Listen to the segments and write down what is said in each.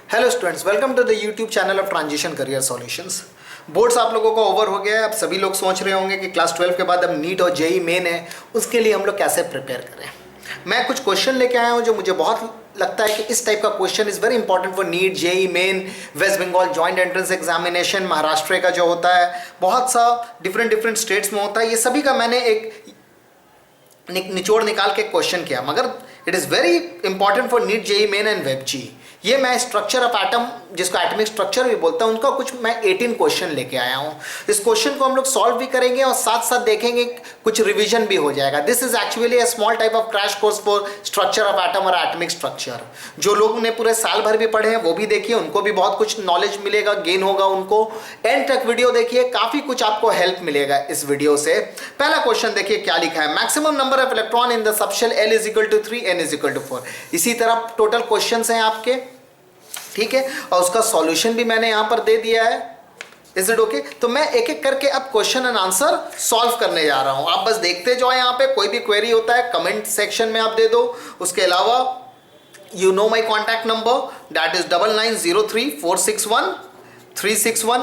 Hello students, welcome to the YouTube channel of transition career solutions. Boards आप लोगों का over हो गया है। अब सभी लोग सोच रहे होंगे कि क्लास 12 के बाद अब नीट और जेई मेन है, उसके लिए हम लोग कैसे प्रिपेयर करें। मैं कुछ क्वेश्चन लेके आया हूँ जो मुझे बहुत लगता है कि इस टाइप का question is very important for NEET, JEE Main, West Bengal joint entrance examination, Maharashtra का जो होता है, बहुत सा डिफरेंट स्टेट्स में होता है। ये सभी का मैंने एक निचोड़ निकाल के क्वेश्चन किया, मगर it is very important for NEET, JEE Main and वेब जी। ये मैं स्ट्रक्चर ऑफ एटम, जिसको एटॉमिक स्ट्रक्चर भी बोलता हूँ, उनका कुछ मैं 18 क्वेश्चन लेके आया हूँ। इस क्वेश्चन को हम लोग सॉल्व भी करेंगे और साथ साथ देखेंगे, कुछ रिवीजन भी हो जाएगा। This is actually a small type of crash course for structure of atom और एटॉमिक स्ट्रक्चर। जो लोगों ने पूरे साल भर भी पढ़े हैं वो भी देखिए, उनको भी बहुत कुछ नॉलेज मिलेगा, गेन होगा उनको। एंड तक वीडियो देखिए, काफी कुछ आपको हेल्प मिलेगा इस वीडियो से। पहला क्वेश्चन देखिए क्या लिखा है, maximum number of electron in the subshell L is equal to 3, N is equal to 4। इसी तरह टोटल क्वेश्चन हैं आपके, ठीक है, और उसका सॉल्यूशन भी मैंने यहां पर दे दिया है। Is it okay? तो मैं एक एक करके अब क्वेश्चन एंड आंसर सॉल्व करने जा रहा हूं, आप बस देखते जाओ। यहां पे कोई भी क्वेरी होता है कमेंट सेक्शन में आप दे दो। उसके अलावा you know my contact number, that is 9903461361।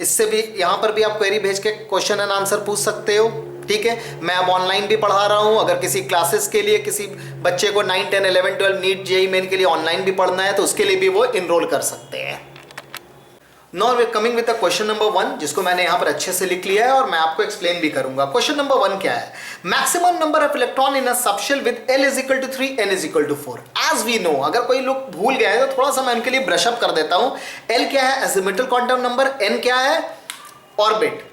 इससे भी यहां पर भी आप क्वेरी भेज के क्वेश्चन एंड आंसर पूछ सकते हो, ठीक है। मैं अब ऑनलाइन भी पढ़ा रहा हूं, अगर किसी क्लासेस के लिए किसी बच्चे को 9, 10, 11, 12 नीट जेई मेन के लिए ऑनलाइन भी पढ़ना है तो उसके लिए भी वो इनरोल कर सकते हैं। Now we coming with the question number 1, जिसको मैंने यहां पर अच्छे से लिख लिया है और मैं आपको एक्सप्लेन भी करूंगा। क्वेश्चन नंबर 1 क्या है, maximum number of electron in a subshell with L is equal to 3, N is equal to 4। As we know, अगर कोई लोग भूल गए हैं तो थोड़ा सा मैं उनके लिए ब्रश अप कर देता हूं। L क्या है, एजिमुथल क्वांटम नंबर, N क्या है, ऑर्बिट।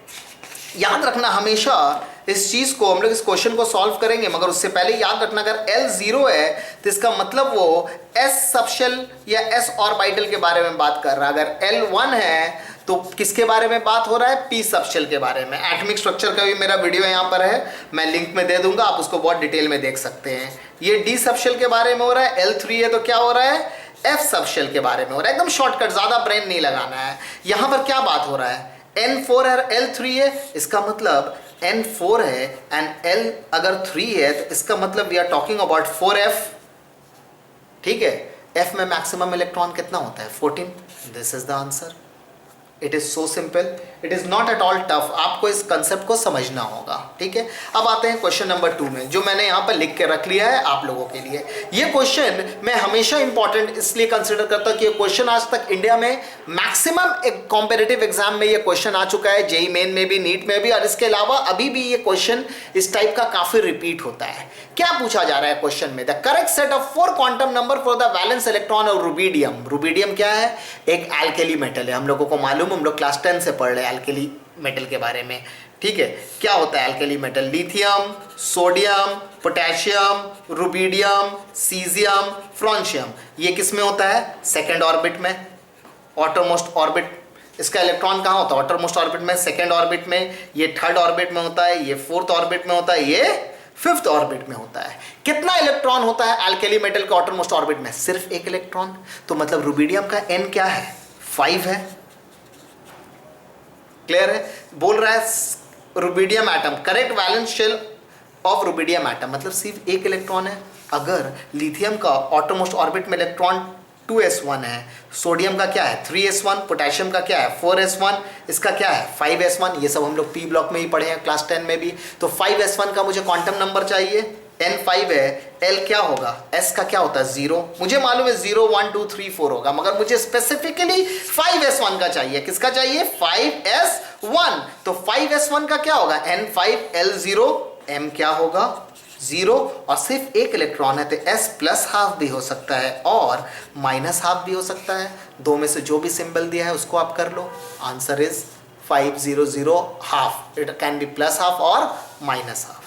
याद रखना हमेशा इस चीज को, हम लोग इस क्वेश्चन को सॉल्व करेंगे, मगर उससे पहले याद रखना अगर L 0 है तो इसका मतलब वो S सबशेल या S ऑर्बिटल के बारे में बात कर रहा है। अगर L 1 है तो किसके बारे में बात हो रहा है, P सबशेल के बारे में। एटॉमिक स्ट्रक्चर का भी मेरा वीडियो यहाँ पर है, मैं लिंक में दे दूंगा, आप उसको बहुत डिटेल में देख सकते हैं। ये D सबशेल के बारे में हो रहा है, L 3 है तो क्या हो रहा है, F सबशेल के बारे में हो रहा है। एकदम शॉर्टकट, ज्यादा ब्रेन नहीं लगाना है। यहाँ पर क्या बात हो रहा है, N4 है, L3 है, इसका मतलब N4 है एंड L अगर 3 है तो इसका मतलब we are talking about 4F, ठीक है। F में मैक्सिमम इलेक्ट्रॉन कितना होता है, 14। This is the answer. It is so simple, it is not at all tough. आपको इस कंसेप्ट को समझना होगा, ठीक है। अब आते हैं क्वेश्चन नंबर 2 में, जो मैंने यहाँ पर लिख के रख लिया है आप लोगों के लिए। ये क्वेश्चन मैं हमेशा इंपॉर्टेंट इसलिए कंसिडर करता हूँ कि ये क्वेश्चन आज तक इंडिया में मैक्सिमम एक कॉम्पिटिटिव एग्जाम में ये क्वेश्चन आ चुका है, जेई मेन में भी, नीट में भी, और इसके अलावा अभी भी ये क्वेश्चन इस टाइप का काफी रिपीट होता है। क्या पूछा जा रहा है क्वेश्चन में, the correct set of 4 quantum number for the valence electron और रुबिडियम। रुबिडियम क्या है, एक एल्केली मेटल है, हम लोगों को मालूम, हम लोग क्लास 10 से पढ़ रहे हैं एल्केली मेटल के बारे में, ठीक है। क्या होता है alkali metal, lithium, sodium, potassium, rubidium, caesium, francium. ये किस में होता है, सेकेंड ऑर्बिट में, ऑटरमोस्ट ऑर्बिट। इसका इलेक्ट्रॉन कहाँ होता है, ऑटरमोस्ट ऑर्बिट में, सेकेंड ऑर्बिट में। ये थर्ड ऑर्बिट में होता है, ये फोर्थ ऑर्बिट में होता है, ये फिफ्थ ऑर्बिट में होता है। कितना इलेक्ट्रॉन होता है एल्केली मेटल के ऑटरमोस्ट ऑर्बिट में, सिर्फ एक इलेक्ट्रॉन। तो मतलब रुबिडियम का N क्या है, 5 है। क्लियर है, बोल रहा है rubidium atom, correct valence shell of rubidium atom, मतलब सिर्फ एक इलेक्ट्रॉन है। अगर लिथियम का ऑटोमोस्ट ऑर्बिट में इलेक्ट्रॉन 2s1 है, सोडियम का क्या है 3s1, पोटेशियम का क्या है 4s1, इसका क्या है 5s1। ये सब हम लोग पी ब्लॉक में ही पढ़े हैं क्लास 10 में भी। तो 5s1 का मुझे क्वांटम नंबर चाहिए, N5 है। L क्या होगा, S का क्या होता है 0, मुझे मालूम है 0, 1, 2, 3, 4 होगा, मगर मुझे स्पेसिफिकली 5s1 का चाहिए। किसका चाहिए, 5s1। तो 5s1 का क्या होगा, N5, L0, M क्या होगा 0, और सिर्फ एक इलेक्ट्रॉन है तो S प्लस हाफ भी हो सकता है और माइनस हाफ भी हो सकता है। दो में से जो भी सिंबल दिया है उसको आप कर लो। Answer is 500 half, it can be plus half or minus half.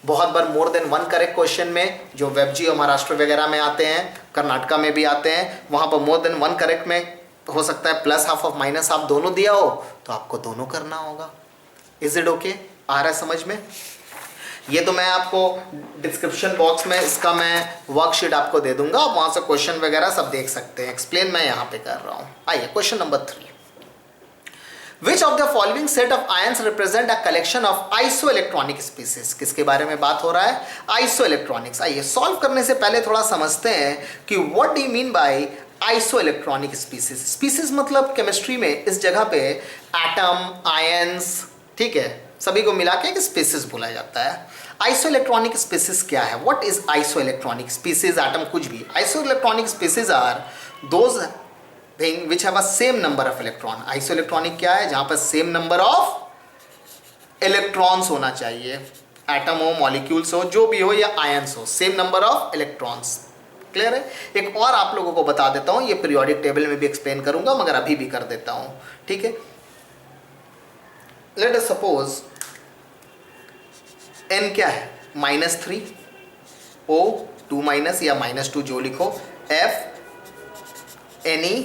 बहुत बार मोर देन 1 करेक्ट क्वेश्चन में, जो वेब जी और महाराष्ट्र वगैरह में आते हैं, कर्नाटका में भी आते हैं, वहां पर मोर देन 1 करेक्ट में हो सकता है plus half or minus half दोनों दिया हो, तो आपको दोनों करना होगा। इज इट ओके, आ रहा है समझ में? ये तो मैं आपको डिस्क्रिप्शन बॉक्स में इसका मैं वर्कशीट आपको दे दूंगा, आप वहां से क्वेश्चन वगैरह सब देख सकते हैं। एक्सप्लेन मैं यहाँ पे कर रहा हूँ। आइए question number 3, Which of the following set of ions represent a collection of isoelectronic species? किसके बारे में बात हो रहा है, isoelectronics। आइए सॉल्व करने से पहले थोड़ा समझते हैं कि what do you mean by iso electronic species. Species मतलब केमिस्ट्री में इस जगह पे एटम, आयंस, ठीक है, सभी को मिला के एक स्पीसीज बोला जाता है। आइसो इलेक्ट्रॉनिक स्पीसीज क्या है? What is isoelectronic species? Atom कुछ भी। Isoelectronic species are those thing which have a same number of electron. Isoelectronic क्या है? जहां पर सेम नंबर ऑफ इलेक्ट्रॉन्स होना चाहिए, एटम हो, मॉलिक्यूल्स हो, जो भी हो, या आयंस हो, same number of electrons. Clear है? एक और आप लोगों को बता देता हूं, ये पीरियोडिक टेबल में भी एक्सप्लेन करूंगा मगर अभी भी कर देता हूं, ठीक है। लेट अस सपोज n क्या है? -3, O 2 माइनस या -2 जो लिखो, F Ne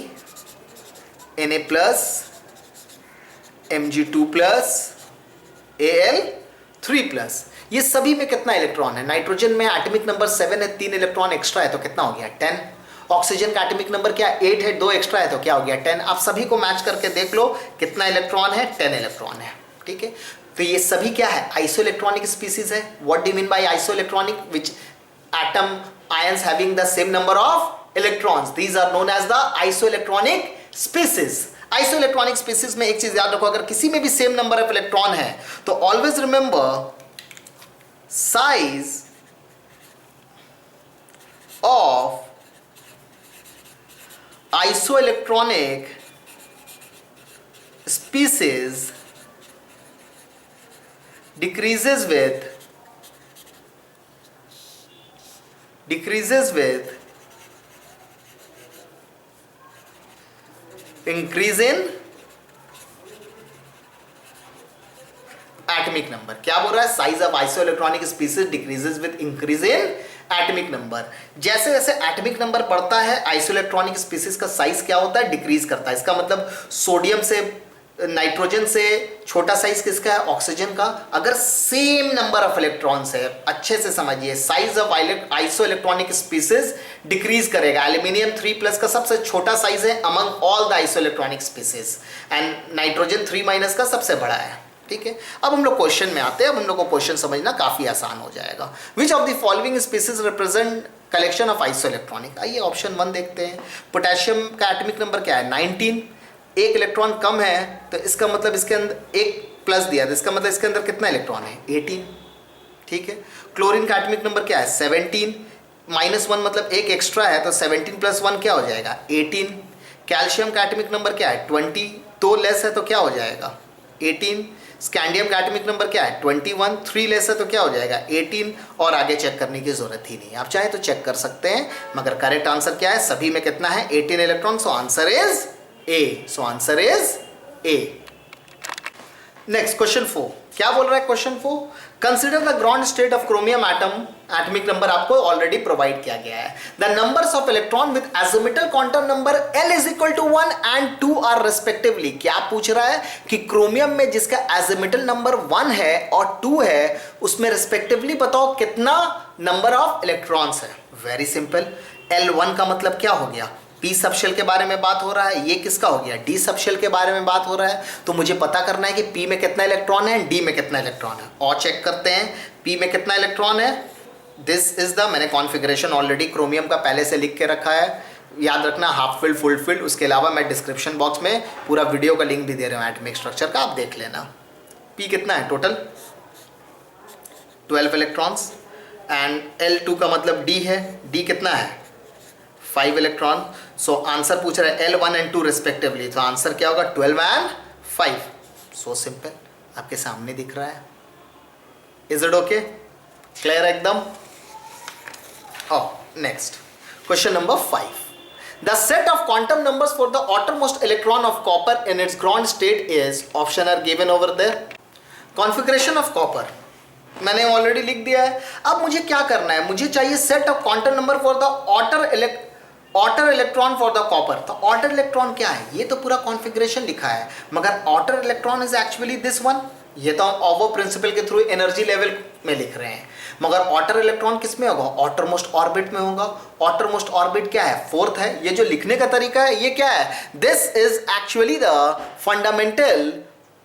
Na plus Mg2 plus Al 3 plus. ये सभी में कितना इलेक्ट्रॉन है? नाइट्रोजन में एटॉमिक नंबर 7 है, 3 इलेक्ट्रॉन एक्स्ट्रा है तो कितना हो गया? 10। ऑक्सीजन का एटॉमिक नंबर क्या है? 8 है, 2 एक्स्ट्रा है तो क्या हो गया? 10। आप सभी को मैच करके देख लो कितना इलेक्ट्रॉन है? 10 इलेक्ट्रॉन है, ठीक है। तो ये सभी क्या है? आइसो इलेक्ट्रॉनिक स्पीसीज है। What do you mean by isoelectronic? Which atom ions having the same number of electrons, these are known as the isoelectronic species. Isoelectronic species में एक चीज याद रखो, अगर किसी में भी सेम नंबर ऑफ इलेक्ट्रॉन है तो always remember size of isoelectronic species decreases with increase in atomic number. क्या बोल रहा है? Size of iso electronic species decreases with increase in atomic number. जैसे जैसे एटॉमिक नंबर बढ़ता है आइसो इलेक्ट्रॉनिक स्पीसीज का साइज क्या होता है? डिक्रीज करता है। इसका मतलब सोडियम से, नाइट्रोजन से छोटा साइज किसका है? ऑक्सीजन का। अगर सेम नंबर ऑफ इलेक्ट्रॉन्स है, अच्छे से समझिए, size of iso electronic species decrease करेगा। एल्यूमिनियम 3+ का सबसे छोटा साइज है among all the isoelectronic species, and nitrogen 3- का सबसे बड़ा है, ठीक है। अब हम लोग क्वेश्चन में आते हैं। अब हम लोग को क्वेश्चन समझना काफी आसान हो जाएगा। विच of the following species represent collection of iso electronic? आइए ऑप्शन 1 देखते हैं। पोटेशियम का एटॉमिक नंबर क्या है? 19। एक इलेक्ट्रॉन कम है तो इसका मतलब इसके अंदर एक प्लस दिया, तो इसका मतलब इसके अंदर कितना इलेक्ट्रॉन है? 18, ठीक है। क्लोरीन का एटॉमिक नंबर क्या है? 17। -1 मतलब एक एक्स्ट्रा है तो 17 + 1 क्या हो जाएगा? 18। कैल्शियम का एटॉमिक नंबर क्या है? 20। 2 लेस है तो क्या हो जाएगा? 18। स्कैंडियम का एटॉमिक नंबर क्या है? 21। 3 लेस है तो क्या हो जाएगा? 18। और आगे चेक करने की जरूरत ही नहीं, आप चाहे तो चेक कर सकते हैं, मगर करेक्ट आंसर क्या है? सभी में कितना है? 18 electron. So answer is A. So answer is A. Next question 4 क्या बोल रहा है? Question 4, consider the ground state of chromium atom. Atomic number आपको ऑलरेडी प्रोवाइड किया गया है। The numbers of electron with azimuthal quantum number L = 1 and 2 are respectively. क्या पूछ रहा है कि क्रोमियम में जिसका एजिमुथल नंबर 1 है और 2 है, उसमें रेस्पेक्टिवली बताओ कितना नंबर ऑफ इलेक्ट्रॉन्स है। Very simple. L1 का मतलब क्या हो गया? पी सबशेल के बारे में बात हो रहा है। ये किसका हो गया? डी सबशेल के बारे में बात हो रहा है। तो मुझे पता करना है कि पी में कितना इलेक्ट्रॉन है, डी में कितना इलेक्ट्रॉन है। और चेक करते हैं पी में कितना इलेक्ट्रॉन है। दिस इज द, मैंने कॉन्फ़िगरेशन ऑलरेडी क्रोमियम का पहले से लिख के रखा है, याद रखना, हाफ फिल्ड, फुल फिल्ड। उसके अलावा मैं डिस्क्रिप्शन बॉक्स में पूरा वीडियो का लिंक भी दे रहा हूँ एटॉमिक स्ट्रक्चर का, आप देख लेना। पी कितना है टोटल? 12 इलेक्ट्रॉन्स। एंड L2 का मतलब डी है। डी कितना है? 5 इलेक्ट्रॉन। सो आंसर पूछ रहा है L1 and 2 रिस्पेक्टिवली, तो आंसर क्या होगा? 12 and 5। सो सिंपल, आपके सामने दिख रहा है। Is it okay? क्लियर एकदम? Next question number 5, the set of quantum numbers for the outermost electron of copper in its ground state is, option are given over there. Configuration of copper मैंने already लिख दिया है। अब मुझे क्या करना है? मुझे चाहिए set of quantum number for the outer electron for the copper. तो outer इलेक्ट्रॉन क्या है? ये तो पूरा कॉन्फ़िगरेशन लिखा है, मगर outer electron is actually this one. ये तो हम ऑवो प्रिंसिपल के थ्रू एनर्जी लेवल में लिख रहे हैं, मगर outer इलेक्ट्रॉन किस में होगा? outermost ऑर्बिट में होगा। outermost ऑर्बिट क्या है? 4th है। ये जो लिखने का तरीका है ये क्या है? This is actually the fundamental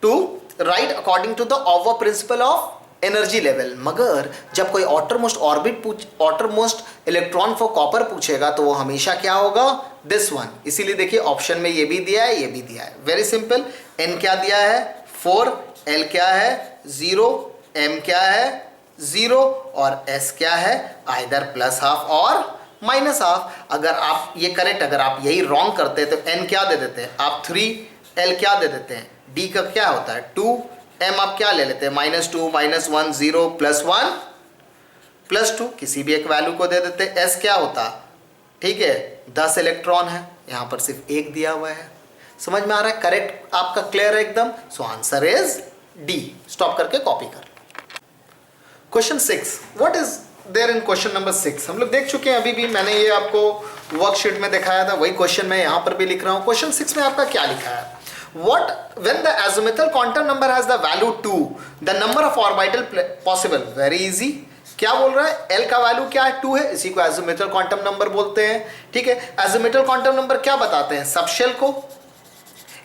to right according to the aufbau principle of energy level. मगर जब कोई ऑटरमोस्ट इलेक्ट्रॉन फॉर कॉपर पूछेगा तो वो हमेशा क्या होगा, दिस वन। इसीलिए देखिए ऑप्शन में ये भी दिया है, ये भी दिया है। Very simple. n क्या दिया है 4, l क्या है 0, m क्या है 0 और s क्या है either plus half or minus half. अगर आप ये करेक्ट, अगर आप यही रॉन्ग करते हैं तो n क्या दे देते हैं आप 3, l क्या दे देते हैं, d का क्या होता है 2, m आप क्या ले लेते हैं -2, -1, 0, +1, +2, किसी भी एक वैल्यू को दे देते हैं। s क्या होता, ठीक है 10 इलेक्ट्रॉन है, यहाँ पर सिर्फ एक दिया हुआ है। समझ में आ रहा है, करेक्ट आपका क्लियर है एकदम। So answer is D. Stop करके कॉपी कर। Question 6, what is there in question number 6? हम लोग देख चुके हैं, अभी भी मैंने ये आपको वर्कशीट में दिखाया था, वही क्वेश्चन मैं यहाँ पर भी लिख रहा हूँ। क्वेश्चन 6 में आपका क्या लिखा है, What when the azimuthal quantum number has the value 2, the number of orbital possible? Very easy। क्या बोल रहा है, L का वैल्यू क्या है 2 है, इसी को azimuthal quantum number बोलते हैं। ठीक है, azimuthal quantum number क्या बताते हैं, सबशेल को।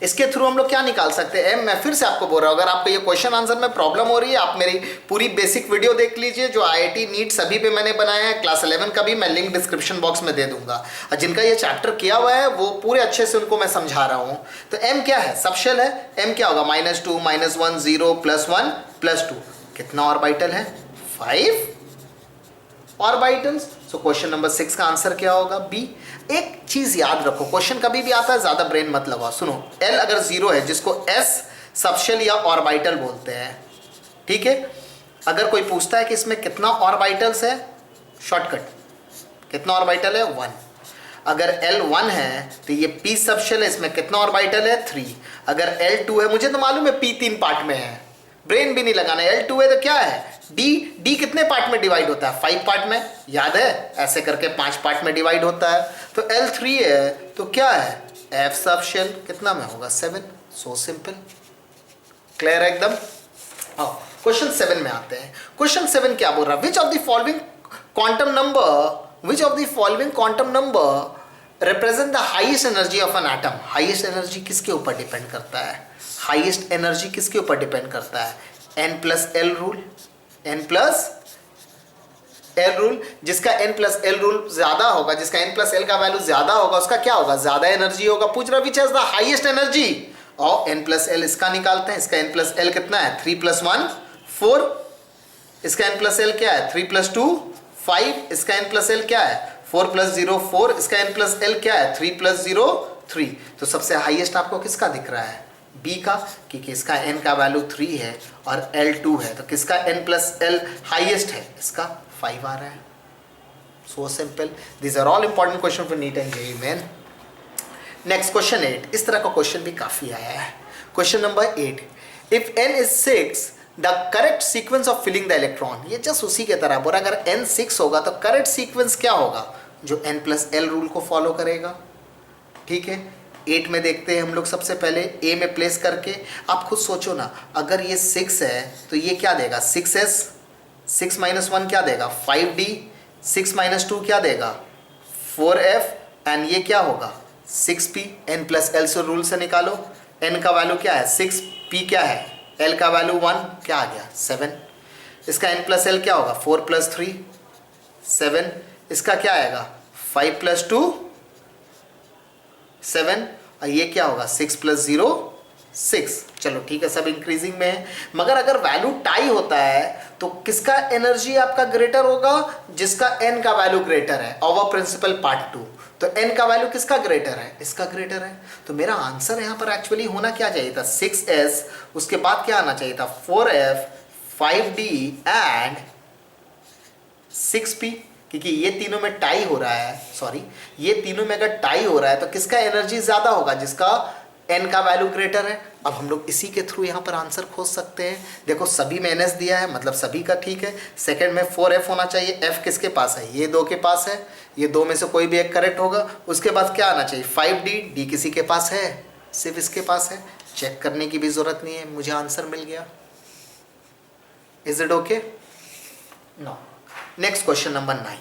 इसके थ्रू हम लोग क्या निकाल सकते हैं, मैं फिर से आपको बोल रहा हूँ, अगर आपको ये क्वेश्चन आंसर में प्रॉब्लम हो रही है, आप मेरी पूरी बेसिक वीडियो देख लीजिए जो IIT नीट सभी पे मैंने बनाया है। क्लास 11 का भी मैं लिंक डिस्क्रिप्शन बॉक्स में दे दूंगा, और जिनका ये चैप्टर किया हुआ है वो पूरे अच्छे से उनको मैं समझा रहा हूँ। तो m क्या है, सबशेल है, m क्या होगा -2, -1, 0, +1, +2। कितना ऑर्बिटल है, 5 ऑर्बिटल्स। सो क्वेश्चन नंबर 6 का आंसर क्या होगा, बी। एक चीज याद रखो, क्वेश्चन कभी भी आता है, ज्यादा ब्रेन मत लगाओ। सुनो, L अगर 0 है, जिसको S सबशेल या ऑर्बिटल बोलते हैं, ठीक है। अगर कोई पूछता है कि इसमें कितना ऑर्बिटल्स है, शॉर्टकट, कितना ऑर्बिटल है 1। अगर L 1 है तो ये P सबशेल है, इसमें कितना ऑर्बिटल है 3। अगर L 2 है, मुझे तो मालूम है P 3 पार्ट में है, ब्रेन भी नहीं लगाना। L 2 है तो क्या है, D कितने पार्ट में डिवाइड होता है, 5 पार्ट में, याद है, ऐसे करके 5 पार्ट में डिवाइड होता है। तो L 3 है तो क्या है, F सबशेल, कितना में होगा 7। सो सिंपल, क्लियर है एकदम। क्वेश्चन 7 में आते हैं। क्वेश्चन 7 क्या बोल रहा है, which of the following quantum number represent the highest energy of an atom. Highest energy किसके ऊपर डिपेंड करता है, हाईएस्ट एनर्जी किसके ऊपर डिपेंड करता है, n+l रूल, n+l रूल। जिसका n+l रूल ज्यादा होगा, जिसका n+l का वैल्यू ज्यादा होगा, उसका क्या होगा, ज्यादा एनर्जी होगा। पूछ रहा which has the highest energy, और n+l इसका निकालते हैं। इसका n+l कितना है, 3 + 1 4। इसका n+l क्या है, 3 + 2 5। इसका n+l क्या है, 4 + 0 4। इसका n+l क्या है, 3 + 0 3। तो सबसे हाईएस्ट आपको किसका दिख रहा है, बी का, क्योंकि इसका n का वैल्यू 3 है और L 2 है, तो किसका n+l हाईएस्ट है, इसका 5 आ रहा है। So simple. These are all important question for NEET and JEE Main. Next question 8, इस तरह का क्वेश्चन भी काफी आया है। Question number 8, if n is 6 the correct sequence of filling the electron. ये जस्ट उसी के तरह बोला, अगर n 6 होगा तो करेक्ट सीक्वेंस क्या होगा, जो n+l रूल को फॉलो करेगा। ठीक है, 8 में देखते हैं हम लोग सबसे पहले A में प्लेस करके। आप खुद सोचो ना, अगर ये 6 है तो ये क्या देगा, 6s, 6 - 1 क्या देगा 5d, 6 - 2 क्या देगा 4f, एंड ये क्या होगा 6p। n+l से रूल से निकालो, n का वैल्यू क्या है 6, p क्या है, l का वैल्यू 1, क्या आ गया 7। इसका n+l क्या होगा 4 + 3 7। इसका क्या आएगा 5 + 2 7, और ये क्या होगा 6 + 0 6। चलो ठीक है, सब इंक्रीजिंग में है। मगर अगर वैल्यू टाई होता है तो किसका एनर्जी आपका ग्रेटर होगा, जिसका n का वैल्यू ग्रेटर है, ओवर प्रिंसिपल पार्ट 2। तो n का वैल्यू किसका ग्रेटर है, इसका ग्रेटर है। तो मेरा आंसर यहाँ पर एक्चुअली होना क्या चाहिए था 6s, उसके बाद क्या आना चाहिए था 4f 5d एंड 6p, क्योंकि ये तीनों में टाई हो रहा है। सॉरी, ये तीनों में अगर टाई हो रहा है तो किसका एनर्जी ज्यादा होगा, जिसका n का वैल्यू ग्रेटर है। अब हम लोग इसी के थ्रू यहाँ पर आंसर खोज सकते हैं। देखो सभी में ns दिया है, मतलब सभी का ठीक है। सेकंड में 4f होना चाहिए, f किसके पास है, ये 2 के पास है, ये 2 में से कोई भी एक करेक्ट होगा। उसके बाद क्या आना चाहिए 5d, d किसी के पास है, सिर्फ इसके पास है, चेक करने की भी जरूरत नहीं है, मुझे आंसर मिल गया। Is it okay? No. Next question number 9।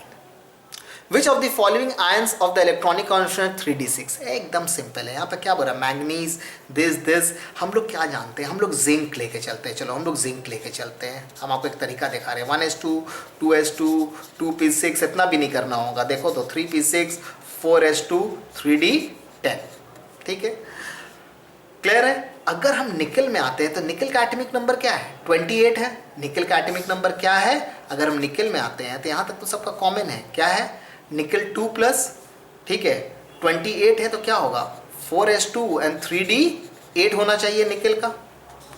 Which of the following ions of the electronic constituent 3d6। एकदम सिंपल है, यहाँ पे क्या बोल रहा है, मैंगनीज, दिस। हम लोग क्या जानते हैं, हम लोग जिंक लेके चलते हैं। चलो हम लोग जिंक लेके चलते हैं। हम आपको एक तरीका दिखा रहे हैं, 1s2 2s2 2p6, इतना भी नहीं करना होगा। देखो तो 3p6 4s2 3d10, ठीक है, क्लियर है। अगर हम निकल में आते हैं तो निकल का एटॉमिक नंबर क्या है, 28 है। निकल का एटॉमिक नंबर क्या है, अगर हम निकल में आते हैं तो यहाँ तक तो सबका कॉमन है, क्या है, निकल 2+, ठीक है, 28 है तो क्या होगा 4s2 एंड 3d8 होना चाहिए निकल का,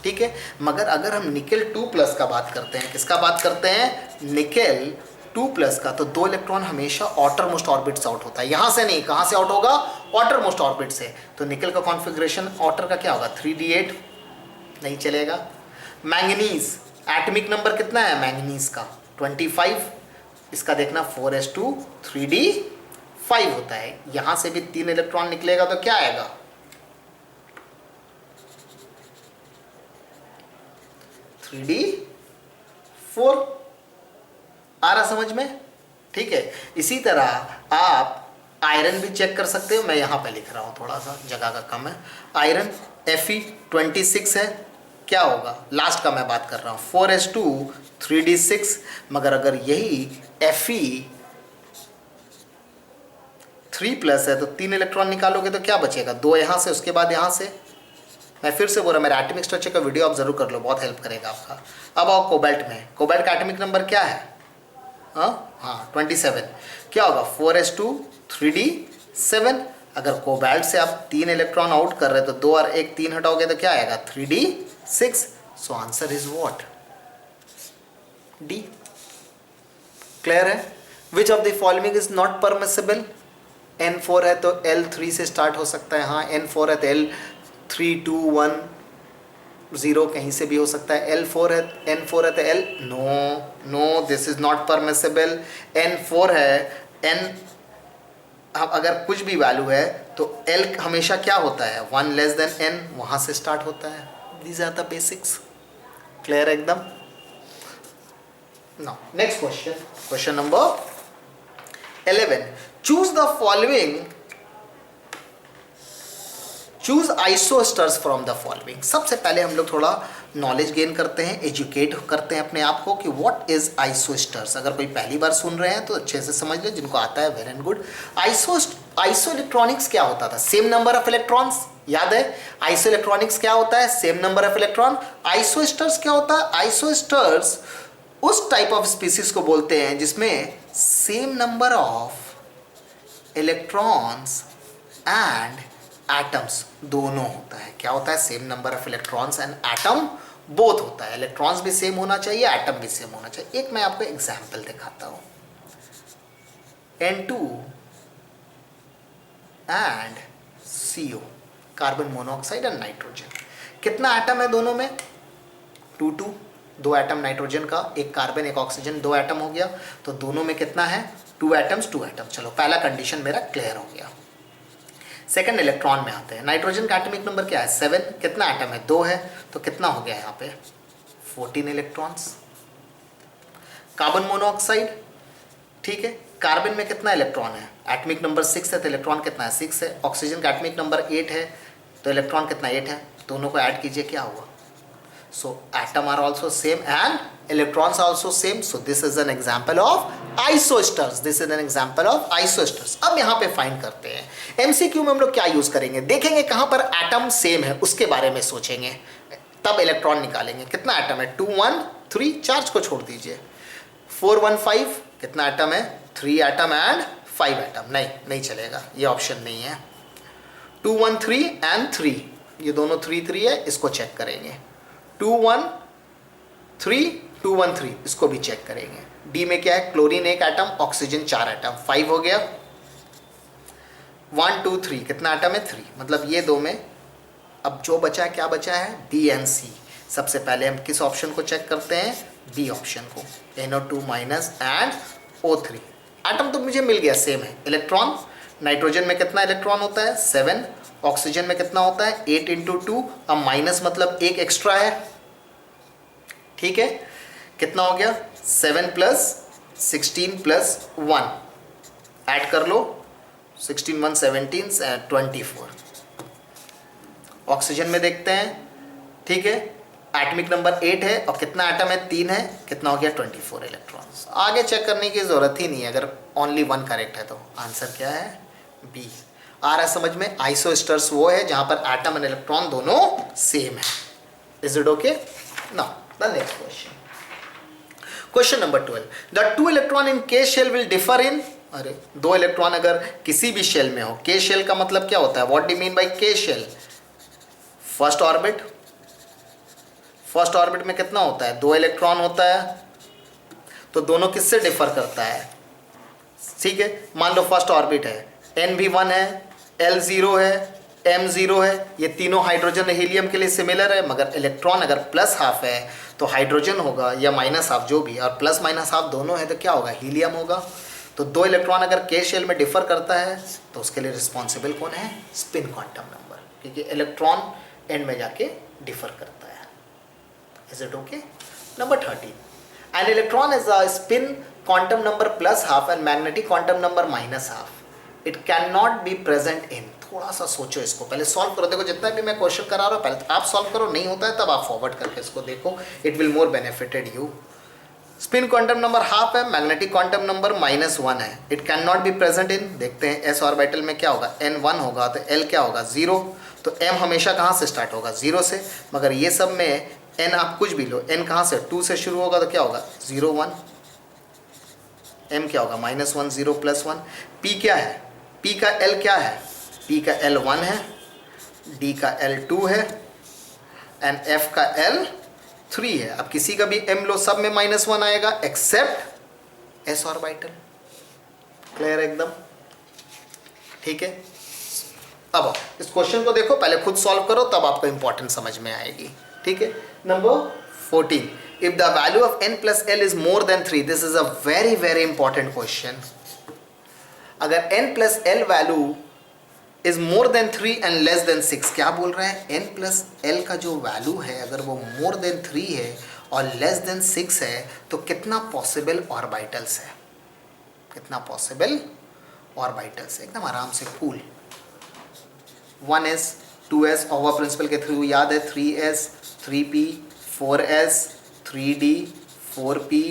ठीक है। मगर अगर हम निकल 2+ का बात करते हैं, किसका बात करते हैं, निकल 2+ का, तो 2 इलेक्ट्रॉन हमेशा आउटर मोस्ट ऑर्बिट से आउट होता है। यहां से नहीं, कहां से आउट होगा, आउटर मोस्ट ऑर्बिट से। तो निकल का कॉन्फ़िगरेशन आउटर का क्या होगा, 3d8, नहीं चलेगा। मैंगनीज एटॉमिक नंबर कितना है मैंगनीज का, 25, इसका देखना 4s2 3d5 होता है। यहां से भी 3 इलेक्ट्रॉन निकलेगा तो क्या आएगा, 3d4। आ रहा समझ में, ठीक है। इसी तरह आप आयरन भी चेक कर सकते हो। मैं यहाँ पे लिख रहा हूँ, थोड़ा सा जगह का कम है। आयरन Fe26 है, क्या होगा, लास्ट का मैं बात कर रहा हूँ, 4s2 3d6। मगर अगर यही Fe3+ है तो 3 इलेक्ट्रॉन निकालोगे तो क्या बचेगा, 2 यहाँ से, उसके बाद यहाँ से। मैं फिर से बोल रहा हूँ, मेरा एटॉमिक स्ट्रक्चर का वीडियो आप जरूर कर लो, बहुत हेल्प करेगा आपका। अब आओ कोबाल्ट में, कोबाल्ट का एटॉमिक नंबर क्या है, हाँ 27, क्या होगा 4s2 3d7। अगर कोबाल्ट से आप 3 इलेक्ट्रॉन आउट कर रहे हो तो 2 और 1 3 हटाओगे तो क्या आएगा 3d6। So answer is what, D. Clear है। Which of the following is not permissible, n4 है तो L3 से स्टार्ट हो सकता है, हाँ n4 है तो L3 2 1 0 कहीं से भी हो सकता है। L4 है, N4 है तो L, no this is not permissible. N4 है, N अगर कुछ भी वैल्यू है तो L हमेशा क्या होता है, 1 लेस देन N, वहां से स्टार्ट होता है। These are the basics, clear एकदम। Now next question, question number 11, choose the following, choose isosters from the following. सबसे पहले हम लोग थोड़ा नॉलेज गेन करते हैं, एजुकेट करते हैं अपने आप को कि व्हाट इज आइसोस्टर्स। अगर कोई पहली बार सुन रहे हैं तो अच्छे से समझ लें, जिनको आता है वेरी गुड। आइसो इलेक्ट्रॉनिक्स क्या होता था, सेम नंबर ऑफ इलेक्ट्रॉन्स, याद है आइसो इलेक्ट्रॉनिक्स क्या होता है, सेम नंबर ऑफ इलेक्ट्रॉन। आइसोस्टर्स क्या होता है, आइसोस्टर्स उस टाइप ऑफ स्पीसीज को बोलते हैं जिसमें same number of electrons and atoms दोनों होता है। क्या होता है, same number of electrons and atom both होता है। इलेक्ट्रॉन्स भी सेम होना चाहिए, एटम भी सेम होना चाहिए। एक मैं आपको एग्जांपल दिखाता हूं, N2 and CO, carbon monoxide and nitrogen. कितना एटम है दोनों में, 2 2, 2 एटम नाइट्रोजन का, एक कार्बन एक ऑक्सीजन, 2 एटम हो गया। तो दोनों में कितना है, 2 एटम्स 2 एटम। चलो पहला कंडीशन मेरा क्लियर हो गया। सेकंड इलेक्ट्रॉन में आते हैं। नाइट्रोजन का एटॉमिक नंबर क्या है, 7, कितना एटम है, 2 है, तो कितना हो गया यहाँ पे 14 इलेक्ट्रॉन्स। कार्बन मोनोऑक्साइड, ठीक है, कार्बन में कितना इलेक्ट्रॉन है, एटॉमिक नंबर 6 है तो इलेक्ट्रॉन कितना है, 6 है। ऑक्सीजन का एटॉमिक नंबर 8 है तो इलेक्ट्रॉन कितना, 8 है। दोनों को ऐड कीजिए, क्या हुआ, so atom are also same and electrons are also same, so this is an example of isosters, this is an example of isosters। अब यहाँ पे फाइंड करते हैं MCQ में हम लोग क्या यूज करेंगे, देखेंगे कहाँ पर एटम सेम है उसके बारे में सोचेंगे, तब इलेक्ट्रॉन निकालेंगे। कितना एटम है, 2 1 3, चार्ज को छोड़ दीजिए। 4 1 5, कितना एटम है, 3 एटम एंड 5 एटम, नहीं चलेगा, ये ऑप्शन नहीं है। 2 1 3 एंड 3, ये दोनों 3 3 है, इसको चेक करेंगे। 2 1 3 2 1 3, इसको भी चेक करेंगे। डी में क्या है, क्लोरीन 1 एटम, ऑक्सीजन 4 एटम, 5 हो गया। 1 2 3, कितना एटम है, 3, मतलब ये दो में अब जो बचा है, क्या बचा है, बी एंड सी। सबसे पहले हम किस ऑप्शन को चेक करते हैं, बी ऑप्शन को, NO2 minus and O3। Atom तो मुझे मिल गया, सेम है। इलेक्ट्रॉन, नाइट्रोजन में कितना इलेक्ट्रॉन होता है, 7, ऑक्सीजन में कितना होता है, 8 × 2, अब माइनस मतलब एक एक्स्ट्रा है, ठीक है, कितना हो गया, 7 + 16 + 1, ऐड कर लो, 16 1 17 and 24। ऑक्सीजन में देखते हैं, ठीक है, एटॉमिक नंबर 8 है और कितना एटम है, 3 है, कितना हो गया 24 इलेक्ट्रॉन्स। आगे चेक करने की ज़रूरत ही नहीं है, अगर ओनली 1 करेक्ट है तो आंसर क्या है, बी। आ रहा है समझ में? आइसोस्टर्स वो है जहां पर एटम एंड इलेक्ट्रॉन दोनों सेम है। Is it okay? Now the next question, question number 12, the 2 electron in के शेल विल डिफर इन, अरे 2 इलेक्ट्रॉन अगर किसी भी शेल में हो, के शेल का मतलब क्या होता है, what do mean by K shell? First orbit, first orbit में कितना होता है, 2 इलेक्ट्रॉन होता है, तो दोनों किससे डिफर करता है, ठीक है। मान लो फर्स्ट ऑर्बिट है, n भी 1 है, l 0 है, m 0 है, ये तीनों हाइड्रोजन हीलियम के लिए सिमिलर है, मगर इलेक्ट्रॉन अगर प्लस हाफ है तो हाइड्रोजन होगा, या माइनस हाफ जो भी, और प्लस माइनस हाफ दोनों है तो क्या होगा, हीलियम होगा। तो 2 इलेक्ट्रॉन अगर के शेल में डिफर करता है तो उसके लिए रिस्पॉन्सिबल कौन है, स्पिन क्वांटम नंबर, क्योंकि इलेक्ट्रॉन एंड में जाके डिफर करता है। Is it okay? Number 13, an electron is a spin quantum number plus half and magnetic quantum number minus half, it can not be present in. थोड़ा सा सोचो इसको, पहले सॉल्व करो। देखो जितना भी मैं क्वेश्चन करा रहा हूँ पहले तो आप सॉल्व करो, नहीं होता है तब आप फॉरवर्ड करके इसको देखो, it will more benefited you. Spin quantum number half है, मैग्नेटिक क्वांटम नंबर -1 है, it can not be present in. देखते हैं एस ऑर्बिटल में क्या होगा, n 1 होगा तो l क्या होगा 0, तो m हमेशा कहाँ से स्टार्ट होगा 0 से, मगर ये सब में n आप कुछ भी लो, n कहाँ से 2 से शुरू होगा तो क्या होगा 0 1, m क्या होगा -1 0 +1, p क्या है, p का l क्या है, p का l 1 है, d का l 2 है एंड f का l 3 है। अब किसी का भी m लो सब में -1 आएगा एक्सेप्ट s ऑर्बिटल। क्लियर एकदम? ठीक है। अब इस क्वेश्चन को देखो, पहले खुद सॉल्व करो तब आपको इंपॉर्टेंट समझ में आएगी। ठीक है। Number 14, if the value of n plus l is more than 3, this is a very very important question. अगर n plus l value is more than 3 and less than 6, क्या बोल रहा है, n प्लस l का जो value है अगर वो मोर देन 3 है और लेस देन 6 है तो कितना पॉसिबल ऑर्बिटल्स है, कितना पॉसिबल ऑर्बिटल्स है। एकदम आराम से cool. 1s 2s over principal के थ्रू याद है, 3s 3p 4s 3d 4p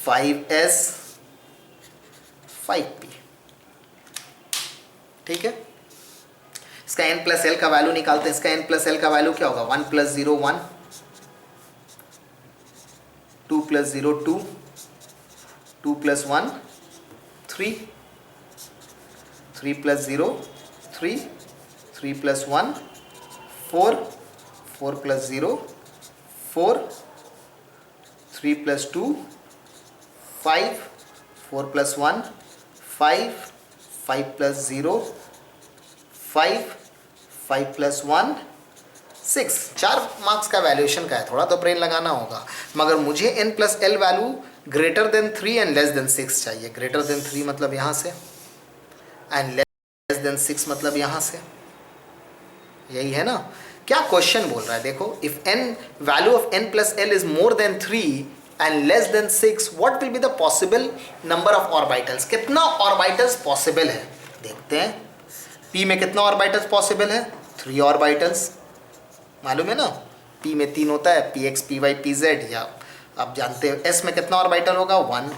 5s 5p। ठीक है। इसका n प्लस l का वैल्यू निकालते हैं। इसका n प्लस l का वैल्यू क्या होगा, 1 + 0 1, 2 + 0 2, 2 + 1 3, 3 + 0 3, 3 + 1 4, 4 + 0 4, 3 + 2 5, 4 + 1 5, 5 + 0 5, 5 + 1 6। 4 मार्क्स का वैल्यूएशन का है, थोड़ा तो ब्रेन लगाना होगा, मगर मुझे n plus l value greater than 3 and less than 6 चाहिए। ग्रेटर देन 3 मतलब यहाँ से एंड लेस देन 6 मतलब यहाँ से, यही है ना। क्या क्वेश्चन बोल रहा है देखो, if n value of n plus l is more than 3 and less than 6, what will be the possible number of orbitals, कितना ऑर्बिटल्स पॉसिबल है। देखते हैं p में कितना ऑर्बिटल्स पॉसिबल है, 3 ऑर्बिटल्स, मालूम है ना, p में 3 होता है, px py pz, या आप जानते हो s में कितना ऑर्बिटल होगा 1,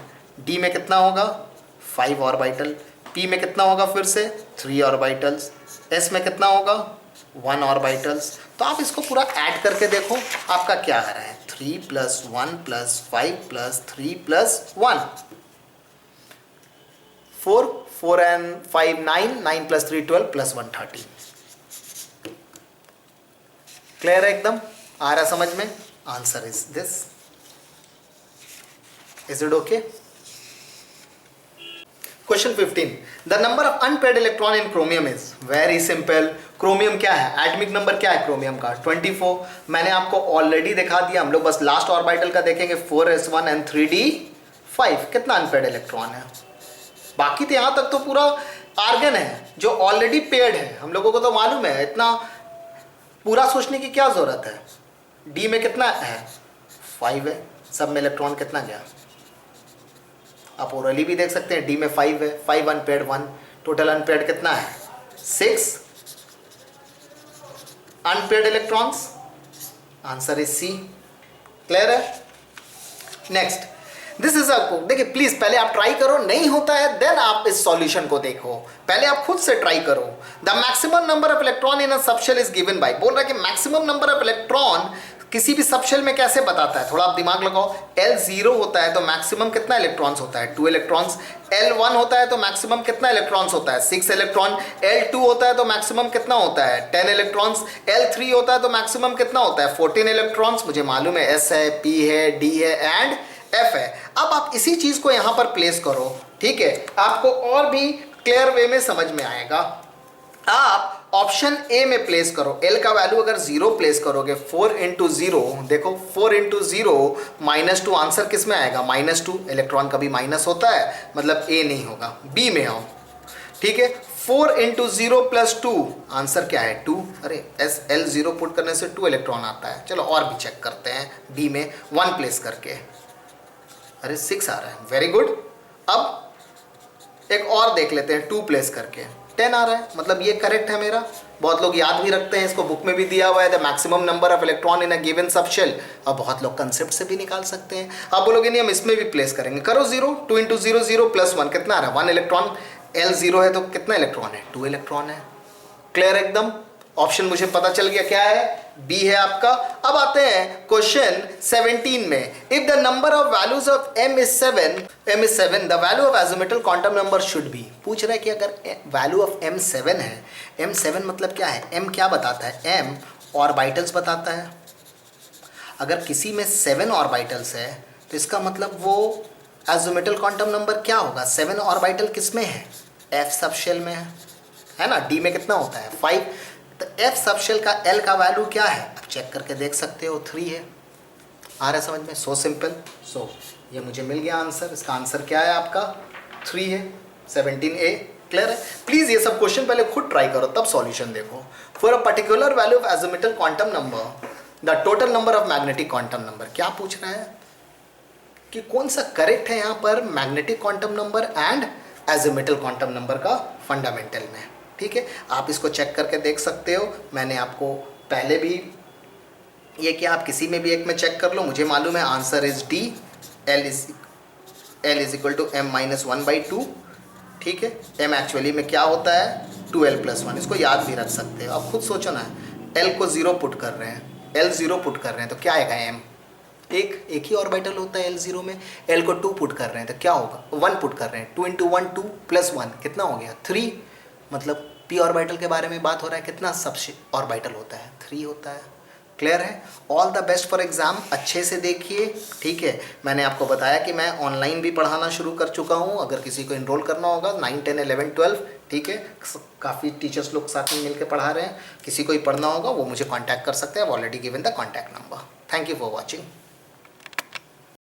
d में कितना होगा 5 ऑर्बिटल, p में कितना होगा फिर से 3 ऑर्बिटल्स, s में कितना होगा 1 ऑर्बिटल्स। तो आप इसको पूरा ऐड करके देखो आपका क्या आ रहा है, 3 + 1 + 5 + 3 + 1 4, 4 and 5 9, 9 + 3 12 + 1 13। क्लियर है एकदम? आ रहा समझ में? Answer is this. Is it okay? Question 15, the number of unpaired electron in chromium is, very simple. Chromium क्या है, एटॉमिक नंबर क्या है क्रोमियम का 24। मैंने आपको ऑलरेडी दिखा दिया, हम लोग बस लास्ट ऑर्बिटल का देखेंगे, 4s1 एंड 3d5। कितना अनपेयर्ड इलेक्ट्रॉन है, बाकी तो यहाँ तक तो पूरा आर्गन है जो ऑलरेडी पेयर्ड है, हम लोगों को तो मालूम है, इतना पूरा सोचने की क्या जरूरत है। डी में कितना है 5 है, सब में इलेक्ट्रॉन कितना गया, आप ओरली भी देख सकते हैं, डी में 5 है, 5 अनपेयर्ड 1, टोटल अनपेयर्ड कितना है 6 unpaired electrons, answer is C. Clear है? नेक्स्ट, दिस इज अ, देखिए प्लीज पहले आप ट्राई करो, नहीं होता है देन आप इस सॉल्यूशन को देखो, पहले आप खुद से ट्राई करो। The maximum number of electron in a subshell is given by, बोल रहा है कि मैक्सिमम नंबर ऑफ इलेक्ट्रॉन किसी भी सबशेल में कैसे बताता है, थोड़ा आप दिमाग लगाओ। L0 होता है तो मैक्सिमम कितना इलेक्ट्रॉन्स होता है 2 इलेक्ट्रॉन्स, L1 होता है तो मैक्सिमम कितना इलेक्ट्रॉन्स होता है 6 इलेक्ट्रॉन, L2 होता है तो मैक्सिमम कितना होता है 10 इलेक्ट्रॉन्स, L3 होता है तो मैक्सिमम कितना होता है 14 इलेक्ट्रॉन्स। मुझे मालूम है S है, P है, D है एंड F है। अब आप इसी चीज को यहां पर प्लेस करो, ठीक है, आपको और भी क्लियर वे में समझ में आएगा। आप ऑप्शन ए में प्लेस करो, L का वैल्यू अगर 0 प्लेस करोगे 4 इंटू 0, देखो 4 इंटू 0 -2, आंसर किस में आएगा -2, इलेक्ट्रॉन कभी माइनस होता है, मतलब ए नहीं होगा, बी में आओ, ठीक है। 4 इंटू 0 प्लस 2, आंसर क्या है 2, अरे L0 पुट करने से 2 इलेक्ट्रॉन आता है। चलो और भी चेक करते हैं, डी में 1 प्लेस करके, अरे 6 आ रहा है, वेरी गुड। अब एक और देख लेते हैं, 2 प्लेस करके 10 आ रहा है, मतलब ये करेक्ट है मेरा। बहुत लोग याद भी रखते हैं, इसको बुक में भी दिया हुआ है, the maximum number of electron in a given subshell. अब बहुत लोग कंसेप्ट से भी निकाल सकते हैं। आप बोलोगे नहीं हम इसमें भी प्लेस करेंगे, करो 0, 2 इंटू 0 0 प्लस 1 कितना आ रहा है 1 इलेक्ट्रॉन, L0 है तो कितना इलेक्ट्रॉन है 2 इलेक्ट्रॉन है। क्लियर एकदम, ऑप्शन मुझे पता चल गया क्या है, बी है आपका। अब आते हैं क्वेश्चन 17 में, if the number of values of m is 7, the value of azimuthal quantum number should be. पूछ रहा है कि अगर वैल्यू ऑफ m 7 है, m 7 मतलब क्या है, m क्या बताता है, m ऑर्बिटल्स बताता है। अगर किसी में 7 ऑर्बिटल्स है तो इसका मतलब वो एजिमुथल क्वांटम नंबर क्या होगा, 7 ऑर्बिटल किस में है, f सबशेल में है ना, d में कितना होता है 5, तो F सबशेल का L का वैल्यू क्या है, आप चेक करके देख सकते हो 3 है। आ रहा है समझ में, सो सिंपल। सो ये मुझे मिल गया आंसर, इसका आंसर क्या है आपका 3 है, 17A। क्लियर है? प्लीज ये सब क्वेश्चन पहले खुद ट्राई करो तब सॉल्यूशन देखो। For a particular value of azimuthal quantum number the total number of magnetic quantum number, क्या पूछ रहा है कि कौन सा करेक्ट है यहाँ पर, magnetic quantum number and azimuthal quantum number का फंडामेंटल में, ठीक है। आप इसको चेक करके देख सकते हो, मैंने आपको पहले भी ये कि आप किसी में भी एक में चेक कर लो, मुझे मालूम है answer is D, L is equal to m minus 1/2, ठीक है। m एक्चुअली में क्या होता है 2l प्लस 1, इसको याद भी रख सकते हो। आप खुद सोचो ना, L को 0 पुट कर रहे हैं, L 0 पुट कर रहे हैं तो क्या आएगा m, एक ही ऑर्बिटल होता है L0 में, L को 2 पुट कर रहे हैं तो क्या होगा 1 पुट कर रहे हैं, 2 इंटू 1 2 प्लस 1 कितना हो गया 3, मतलब p ऑर्बिटल के बारे में बात हो रहा है, कितना सब ऑर्बिटल होता है 3 होता है। क्लियर है? All the best for exam, अच्छे से देखिए, ठीक है। मैंने आपको बताया कि मैं ऑनलाइन भी पढ़ाना शुरू कर चुका हूँ, अगर किसी को इनरोल करना होगा 9 10 11 12, ठीक है, काफ़ी टीचर्स लोग साथ में मिलकर पढ़ा रहे हैं, किसी को ही पढ़ना होगा वो मुझे कॉन्टैक्ट कर सकते हैं, I already given the contact number. Thank you for watching.